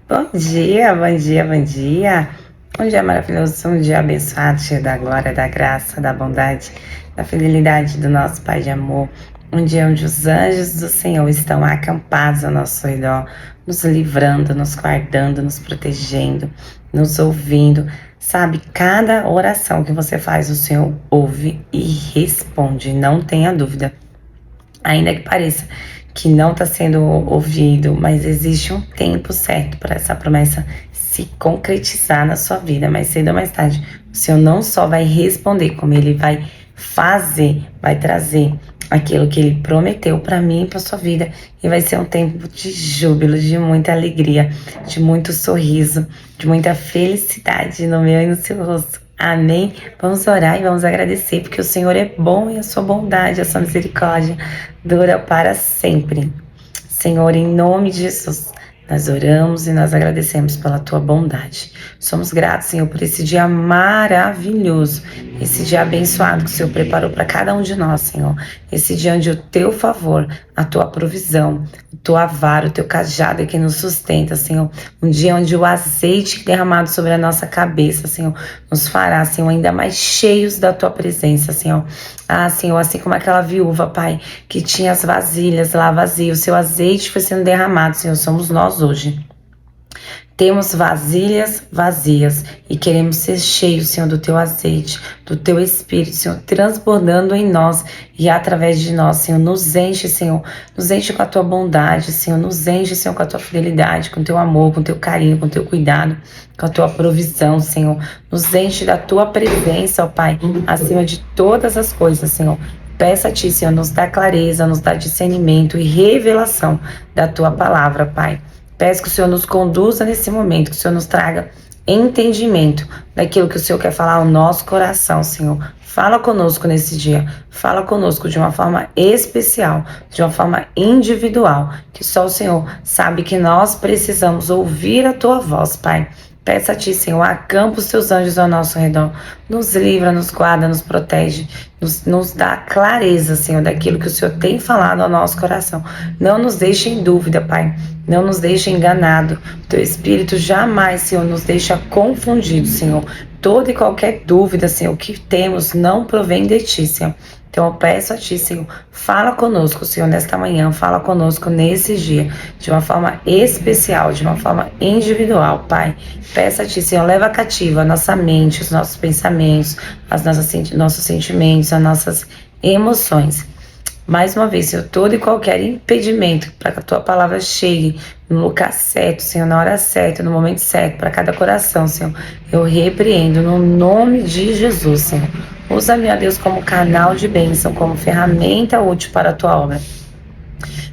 Bom dia, bom dia, bom dia. Um dia maravilhoso, um dia abençoado, cheio da glória, da graça, da bondade, da fidelidade do nosso Pai de amor. Um dia onde os anjos do Senhor estão acampados ao nosso redor, nos livrando, nos guardando, nos protegendo, nos ouvindo. Sabe, cada oração que você faz, o Senhor ouve e responde, não tenha dúvida. Ainda que pareça que não está sendo ouvido, mas existe um tempo certo para essa promessa se concretizar na sua vida. Mais cedo ou mais tarde, o Senhor não só vai responder, como Ele vai fazer, vai trazer aquilo que Ele prometeu para mim e para sua vida. E vai ser um tempo de júbilo, de muita alegria, de muito sorriso, de muita felicidade no meu e no seu rosto. Amém? Vamos orar e vamos agradecer, porque o Senhor é bom e a sua bondade, a sua misericórdia dura para sempre. Senhor, em nome de Jesus, nós oramos e nós agradecemos pela tua bondade. Somos gratos, Senhor, por esse dia maravilhoso, esse dia abençoado que o Senhor preparou para cada um de nós, Senhor. Esse dia onde o teu favor, a tua provisão, a tua vara, o teu cajado é que nos sustenta, Senhor. Um dia onde o azeite derramado sobre a nossa cabeça, Senhor, nos fará, Senhor, ainda mais cheios da tua presença, Senhor. Ah, Senhor, assim como aquela viúva, Pai, que tinha as vasilhas lá vazias, o seu azeite foi sendo derramado, Senhor, somos nós hoje. Temos vasilhas vazias e queremos ser cheios, Senhor, do teu azeite, do teu espírito, Senhor, transbordando em nós e através de nós, Senhor. Nos enche, Senhor, nos enche com a tua bondade, Senhor, nos enche, Senhor, com a tua fidelidade, com o teu amor, com o teu carinho, com o teu cuidado, com a tua provisão, Senhor. Nos enche da tua presença, ó Pai, acima de todas as coisas, Senhor. Peço a ti, Senhor, nos dá clareza, nos dá discernimento e revelação da tua palavra, Pai. Peço que o Senhor nos conduza nesse momento, que o Senhor nos traga entendimento daquilo que o Senhor quer falar ao nosso coração, Senhor. Fala conosco nesse dia, fala conosco de uma forma especial, de uma forma individual, que só o Senhor sabe que nós precisamos ouvir a tua voz, Pai. Peço a ti, Senhor, acampa os teus anjos ao nosso redor, nos livra, nos guarda, nos protege, nos dá clareza, Senhor, daquilo que o Senhor tem falado ao nosso coração. Não nos deixe em dúvida, Pai, não nos deixe enganado. O teu Espírito jamais, Senhor, nos deixa confundido, Senhor. Toda e qualquer dúvida, Senhor, que temos não provém de ti, Senhor. Então eu peço a ti, Senhor, fala conosco, Senhor, nesta manhã, fala conosco nesse dia, de uma forma especial, de uma forma individual, Pai. Peço a ti, Senhor, leva cativa a nossa mente, os nossos pensamentos, nossos sentimentos, as nossas emoções. Mais uma vez, Senhor, todo e qualquer impedimento para que a tua palavra chegue no lugar certo, Senhor, na hora certa, no momento certo, para cada coração, Senhor, eu repreendo no nome de Jesus, Senhor. Usa-me, ó Deus, como canal de bênção, como ferramenta útil para a tua obra.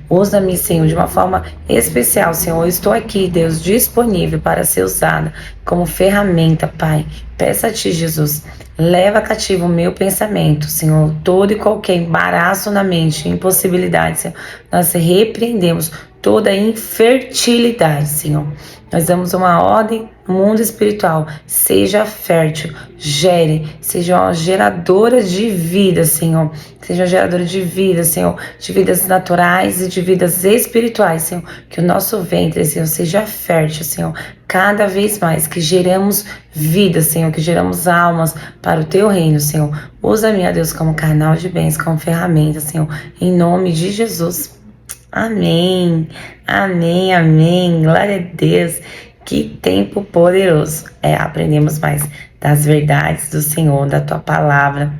Usa-me, Senhor, de uma forma especial, Senhor. Eu estou aqui, Deus, disponível para ser usada como ferramenta, Pai. Peço a ti, Jesus, leva cativo o meu pensamento, Senhor. Todo e qualquer embaraço na mente, impossibilidade, Senhor. Nós repreendemos toda infertilidade, Senhor. Nós damos uma ordem no mundo espiritual. Seja fértil, gere, seja uma geradora de vida, Senhor. Seja uma geradora de vida, Senhor, de vidas naturais e de vidas espirituais, Senhor. Que o nosso ventre, Senhor, seja fértil, Senhor. Cada vez mais que geramos vida, Senhor, que geramos almas para o teu reino, Senhor. Usa-me, ó Deus, como canal de bênçãos, como ferramenta, Senhor. Em nome de Jesus. Amém, amém, amém, glória a Deus, que tempo poderoso, aprendemos mais das verdades do Senhor, da tua palavra,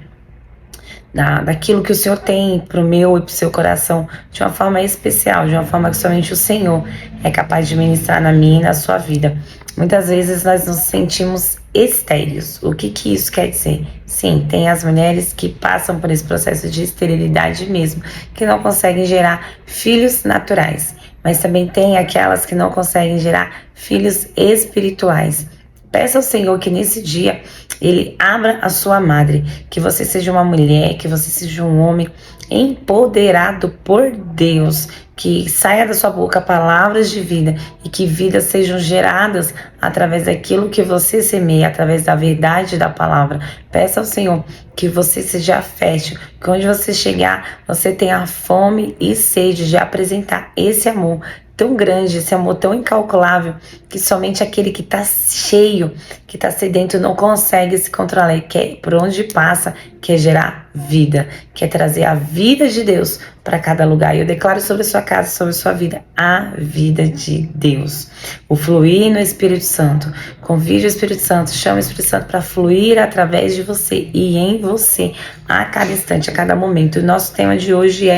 daquilo que o Senhor tem para o meu e para o seu coração, de uma forma especial, de uma forma que somente o Senhor é capaz de ministrar na minha e na sua vida. Muitas vezes nós nos sentimos estéreis. O que isso quer dizer? Sim, tem as mulheres que passam por esse processo de esterilidade mesmo, que não conseguem gerar filhos naturais. Mas também tem aquelas que não conseguem gerar filhos espirituais. Peça ao Senhor que nesse dia Ele abra a sua madre, que você seja uma mulher, que você seja um homem empoderado por Deus, que saia da sua boca palavras de vida e que vidas sejam geradas através daquilo que você semeia, através da verdade da palavra. Peça ao Senhor que você seja fértil, que onde você chegar, você tenha fome e sede de apresentar esse amor tão grande, esse amor tão incalculável, que somente aquele que está cheio, que está sedento, não consegue se controlar e quer, por onde passa, quer gerar vida, quer trazer a vida de Deus para cada lugar. E eu declaro sobre a sua casa, sobre a sua vida, a vida de Deus. O fluir no Espírito Santo. Convide o Espírito Santo, chame o Espírito Santo para fluir através de você e em você, a cada instante, a cada momento. O nosso tema de hoje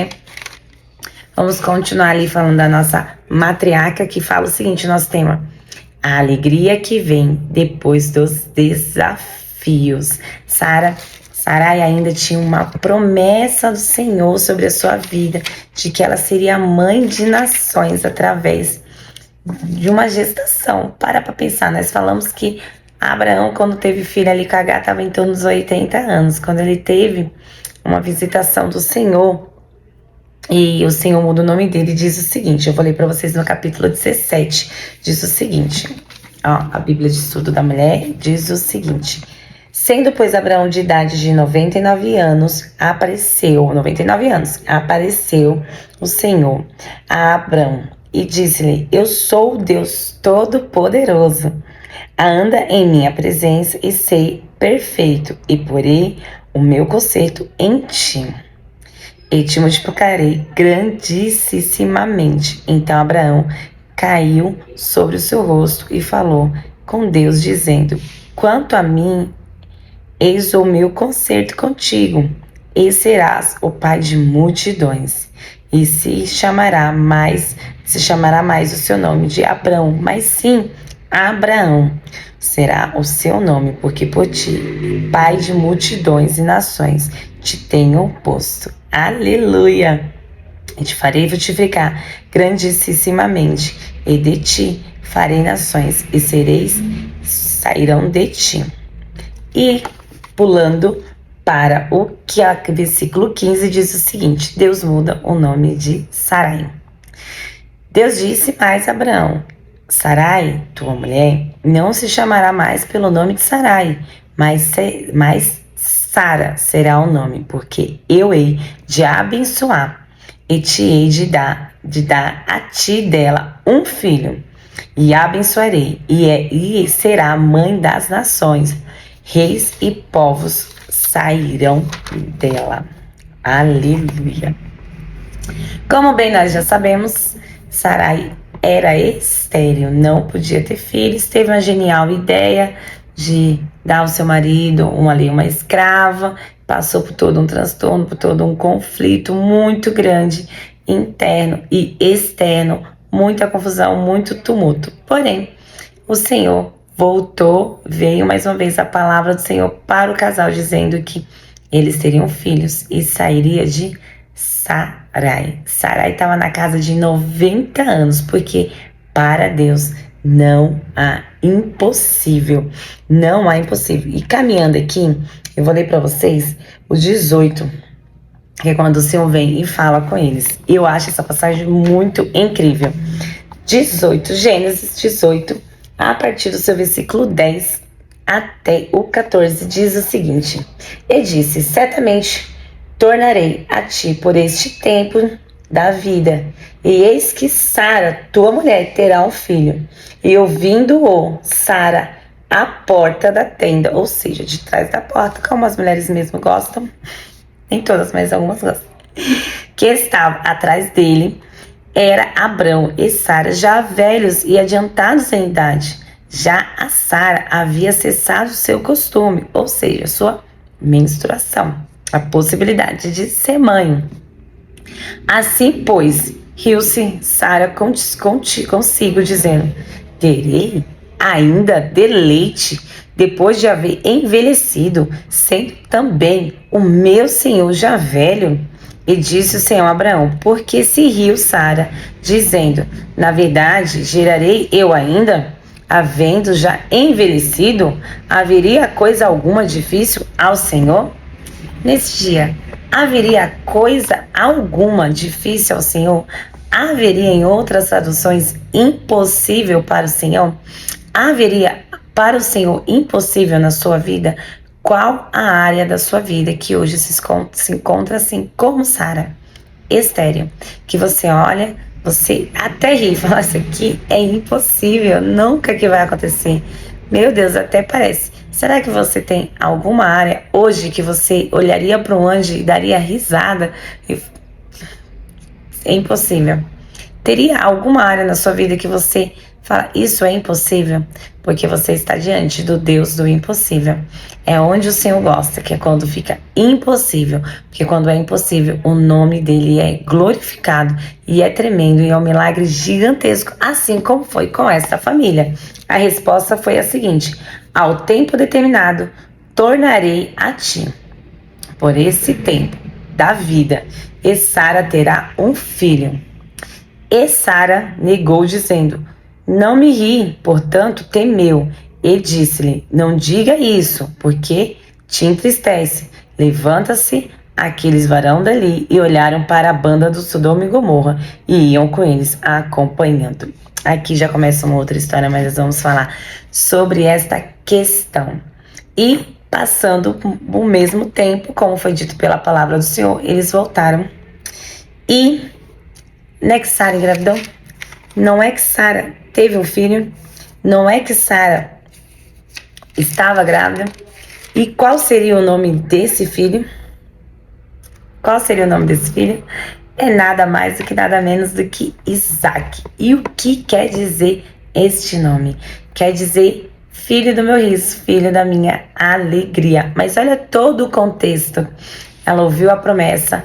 vamos continuar ali falando da nossa matriarca, que fala o seguinte, nosso tema: a alegria que vem depois dos desafios. Sarai ainda tinha uma promessa do Senhor sobre a sua vida, de que ela seria mãe de nações através de uma gestação. Para pensar, nós falamos que Abraão, quando teve filho ali com Agar, estava em torno dos 80 anos, quando ele teve uma visitação do Senhor, e o Senhor muda o nome dele e diz o seguinte, eu vou ler para vocês no capítulo 17, diz o seguinte, a Bíblia de Estudo da Mulher diz o seguinte: sendo, pois, Abraão de idade de 99 anos, apareceu o Senhor a Abraão e disse-lhe: eu sou o Deus Todo-Poderoso, anda em minha presença e sei perfeito, e porei o meu conserto em ti. E te multiplicarei grandissimamente. Então Abraão caiu sobre o seu rosto e falou com Deus, dizendo: quanto a mim, eis o meu conserto contigo, e serás o pai de multidões. E se chamará mais o seu nome de Abrão, mas sim Abraão será o seu nome, porque por ti, pai de multidões e nações, te tenho posto. Aleluia! E te farei frutificar grandissimamente, e de ti farei nações, e sairão de ti. E pulando para o que o versículo 15 diz o seguinte: Deus muda o nome de Sarai. Deus disse mais a Abraão: Sarai, tua mulher, não se chamará mais pelo nome de Sarai, mas Sara será o nome, porque eu hei de abençoar e te hei de dar a ti dela um filho, e a abençoarei, e será mãe das nações, reis e povos sairão dela. Aleluia! Como bem nós já sabemos, Sarai era estéril, não podia ter filhos, teve uma genial ideia de dar ao seu marido uma escrava, passou por todo um transtorno, por todo um conflito muito grande, interno e externo, muita confusão, muito tumulto. Porém, o Senhor voltou, veio mais uma vez a palavra do Senhor para o casal, dizendo que eles teriam filhos e sairia de Sarai. Sarai estava na casa de 90 anos, porque para Deus não há impossível. Não há impossível. E caminhando aqui, eu vou ler para vocês o 18, que é quando o Senhor vem e fala com eles. Eu acho essa passagem muito incrível. 18, Gênesis 18, a partir do seu versículo 10 até o 14, diz o seguinte: e disse: certamente tornarei a ti por este tempo da vida, e eis que Sara, tua mulher, terá um filho. E ouvindo-o Sara à porta da tenda, ou seja, de trás da porta, como as mulheres mesmo gostam, nem todas, mas algumas gostam, que estava atrás dele, era Abrão e Sara já velhos e adiantados em idade. Já a Sara havia cessado seu costume, ou seja, sua menstruação, a possibilidade de ser mãe. Assim, pois, riu-se Sara consigo, dizendo: terei ainda deleite depois de haver envelhecido, sendo também o meu senhor já velho? E disse o Senhor a Abraão: por que se riu Sara, dizendo: na verdade, gerarei eu ainda? Havendo já envelhecido, haveria coisa alguma difícil ao Senhor? Nesse dia, haveria coisa alguma difícil ao Senhor? Haveria em outras traduções impossível para o Senhor? Haveria para o Senhor impossível na sua vida? Qual a área da sua vida que hoje se encontra assim como Sara, estéril, que você olha Você até ri, fala, isso aqui é impossível, nunca que vai acontecer. Meu Deus, até parece. Será que você tem alguma área hoje que você olharia para um anjo e daria risada? É impossível. Teria alguma área na sua vida que você fala, isso é impossível? Porque você está diante do Deus do impossível. É onde o Senhor gosta, que é quando fica impossível. Porque quando é impossível, o nome dele é glorificado e é tremendo e é um milagre gigantesco, assim como foi com esta família. A resposta foi a seguinte: ao tempo determinado, tornarei a ti por esse tempo da vida, e Sara terá um filho. E Sara negou, dizendo: não me ri, portanto temeu. E disse-lhe: não diga isso, porque te entristece. Levanta-se aqueles varão dali e olharam para a banda do Sodoma e Gomorra e iam com eles acompanhando. Aqui já começa uma outra história, mas nós vamos falar sobre esta questão. E passando o mesmo tempo, como foi dito pela palavra do Senhor, eles voltaram. E não é que Sara engravidou? Não é que Sara teve um filho? Não é que Sara estava grávida? E qual seria o nome desse filho? Qual seria o nome desse filho? É nada mais do que nada menos do que Isaac. E o que quer dizer este nome? Quer dizer filho do meu riso, filho da minha alegria. Mas olha todo o contexto. Ela ouviu a promessa.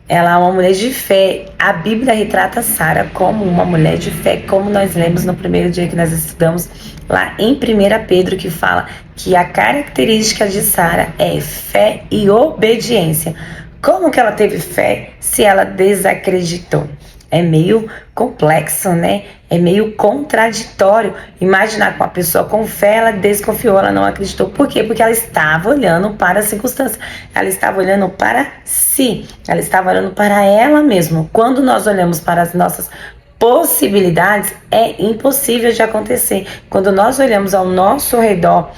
Ela é uma mulher de fé. A Bíblia retrata Sara como uma mulher de fé, como nós lemos no primeiro dia que nós estudamos lá em 1 Pedro, que fala que a característica de Sara é fé e obediência. Como que ela teve fé se ela desacreditou? É meio complexo, né? É meio contraditório imaginar que uma pessoa com fé, ela desconfiou, ela não acreditou. Por quê? Porque ela estava olhando para a circunstância, ela estava olhando para si, ela estava olhando para ela mesma. Quando nós olhamos para as nossas possibilidades, é impossível de acontecer. Quando nós olhamos ao nosso redor,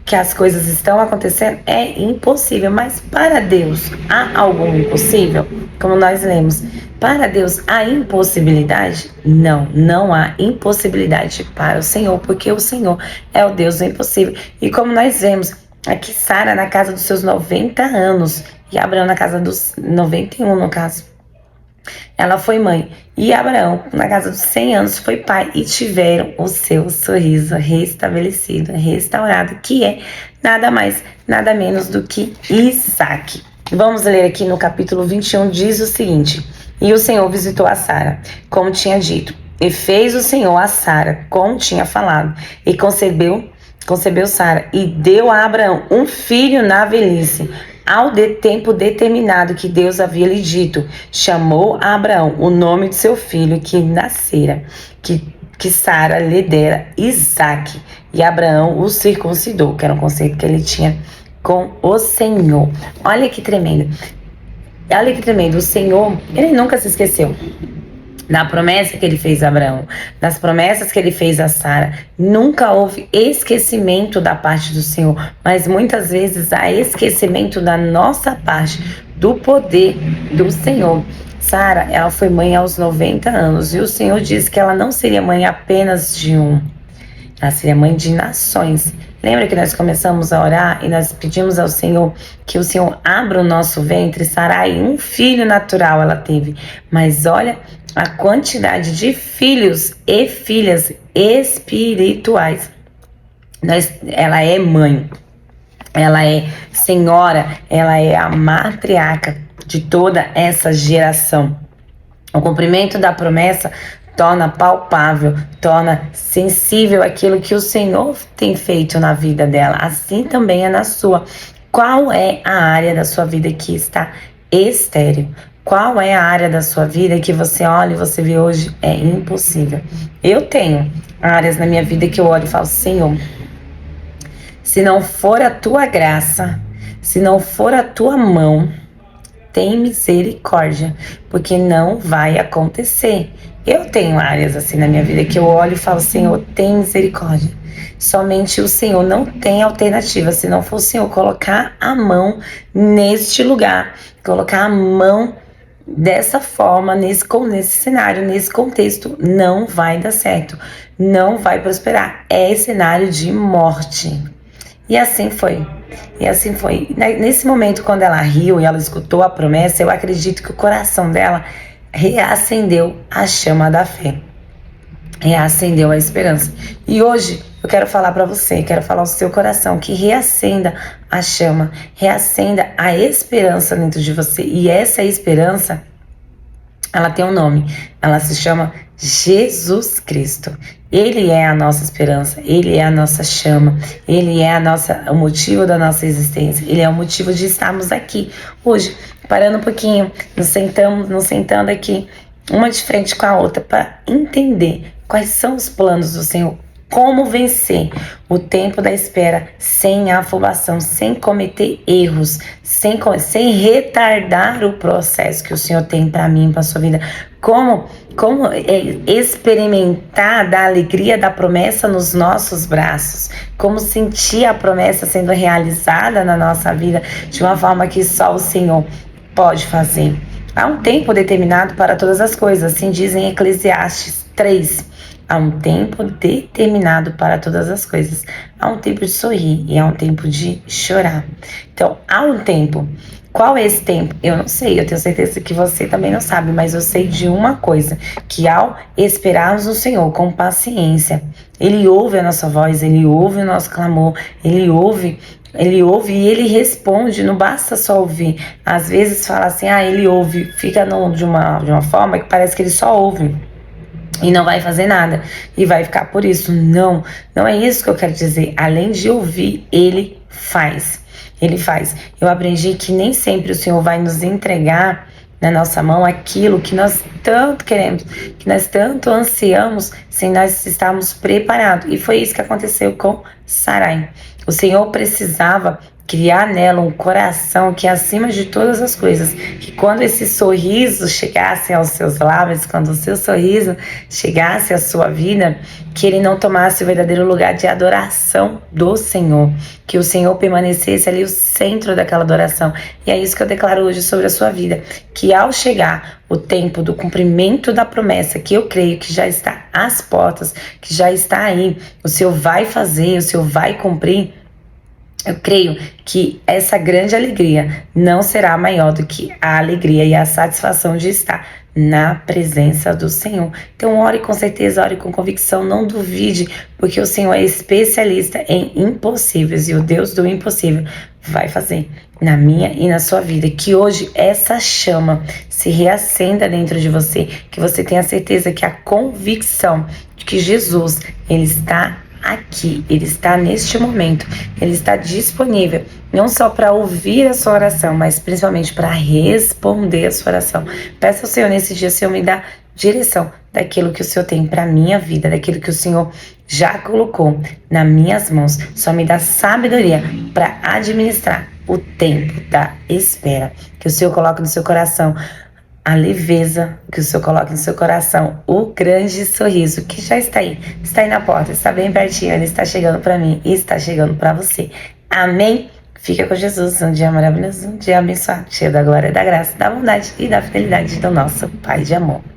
que as coisas estão acontecendo, é impossível. Mas para Deus há algum impossível? Como nós lemos, para Deus há impossibilidade? Não, não há impossibilidade para o Senhor, porque o Senhor é o Deus do impossível. E como nós vemos aqui, Sara na casa dos seus 90 anos e Abraão na casa dos 91, no caso. Ela foi mãe e Abraão, na casa dos 100 anos, foi pai e tiveram o seu sorriso restabelecido, restaurado, que é nada mais, nada menos do que Isaac. Vamos ler aqui no capítulo 21, diz o seguinte: e o Senhor visitou a Sara, como tinha dito, e fez o Senhor a Sara, como tinha falado, e concebeu Sara, e deu a Abraão um filho na velhice, ao tempo determinado que Deus havia lhe dito. Chamou a Abraão o nome de seu filho que nascera, que Sara lhe dera, Isaque, e Abraão o circuncidou, que era um conceito que ele tinha com o Senhor. Olha que tremendo. Olha que tremendo. O Senhor, ele nunca se esqueceu na promessa que ele fez a Abraão, nas promessas que ele fez a Sara. Nunca houve esquecimento da parte do Senhor, mas muitas vezes há esquecimento da nossa parte, do poder do Senhor. Sara, ela foi mãe aos 90 anos e o Senhor disse que ela não seria mãe apenas de um, ela seria mãe de nações. Lembra que nós começamos a orar e nós pedimos ao Senhor que o Senhor abra o nosso ventre? Sarai, um filho natural ela teve, mas olha a quantidade de filhos e filhas espirituais. Ela é mãe, ela é senhora, ela é a matriarca de toda essa geração. O cumprimento da promessa torna palpável, torna sensível aquilo que o Senhor tem feito na vida dela, assim também é na sua. Qual é a área da sua vida que está estéril? Qual é a área da sua vida que você olha e você vê hoje é impossível? Eu tenho áreas na minha vida que eu olho e falo: Senhor, se não for a tua graça, se não for a tua mão, tem misericórdia, porque não vai acontecer. Eu tenho áreas assim na minha vida que eu olho e falo: Senhor, tem misericórdia. Somente o Senhor, não tem alternativa. Se não for o Senhor colocar a mão neste lugar, colocar a mão dessa forma, nesse cenário, nesse contexto, não vai dar certo, não vai prosperar. É cenário de morte. E assim foi. E assim foi. Nesse momento, quando ela riu e ela escutou a promessa, eu acredito que o coração dela reacendeu a chama da fé, reacendeu a esperança. E hoje eu quero falar para você, quero falar ao seu coração que reacenda a chama, reacenda a esperança dentro de você. E essa esperança, ela tem um nome, ela se chama Jesus Cristo. Ele é a nossa esperança, Ele é a nossa chama, Ele é o motivo da nossa existência, Ele é o motivo de estarmos aqui hoje, parando um pouquinho, nos sentando aqui, uma de frente com a outra, para entender quais são os planos do Senhor, como vencer o tempo da espera sem afobação, sem cometer erros, sem retardar o processo que o Senhor tem para mim, para sua vida. Como experimentar da alegria da promessa nos nossos braços, como sentir a promessa sendo realizada na nossa vida de uma forma que só o Senhor pode fazer. Há um tempo determinado para todas as coisas, assim diz em Eclesiastes 3. Há um tempo determinado para todas as coisas. Há um tempo de sorrir e há um tempo de chorar. Então, há um tempo. Qual é esse tempo? Eu não sei, eu tenho certeza que você também não sabe, mas eu sei de uma coisa, que ao esperarmos no Senhor com paciência, Ele ouve a nossa voz, Ele ouve o nosso clamor, Ele ouve e Ele responde, não basta só ouvir. Às vezes fala assim, Ele ouve, fica de uma forma que parece que Ele só ouve e não vai fazer nada, e vai ficar por isso. Não é isso que eu quero dizer. Além de ouvir, Ele faz. Ele faz. Eu aprendi que nem sempre o Senhor vai nos entregar na nossa mão aquilo que nós tanto queremos, que nós tanto ansiamos, sem nós estarmos preparados. E foi isso que aconteceu com Sarai. O Senhor precisava criar nela um coração que, acima de todas as coisas, que quando esse sorriso chegasse aos seus lábios, quando o seu sorriso chegasse à sua vida, que ele não tomasse o verdadeiro lugar de adoração do Senhor, que o Senhor permanecesse ali o centro daquela adoração. E é isso que eu declaro hoje sobre a sua vida, que ao chegar o tempo do cumprimento da promessa, que eu creio que já está às portas, que já está aí, o Senhor vai fazer, o Senhor vai cumprir. Eu creio que essa grande alegria não será maior do que a alegria e a satisfação de estar na presença do Senhor. Então ore com certeza, ore com convicção, não duvide, porque o Senhor é especialista em impossíveis e o Deus do impossível vai fazer na minha e na sua vida. Que hoje essa chama se reacenda dentro de você, que você tenha certeza que a convicção de que Jesus, Ele está aqui, Ele está neste momento, Ele está disponível, não só para ouvir a sua oração, mas principalmente para responder a sua oração. Peça ao Senhor nesse dia, Senhor, me dá direção daquilo que o Senhor tem para minha vida, daquilo que o Senhor já colocou nas minhas mãos. Só me dá sabedoria para administrar o tempo da espera. Que o Senhor coloque no seu coração a leveza, que o Senhor coloque no seu coração o grande sorriso que já está aí na porta, está bem pertinho, ele está chegando para mim e está chegando para você. Amém? Fica com Jesus, um dia maravilhoso, um dia abençoado, cheio da glória, da graça, da bondade e da fidelidade do nosso Pai de amor.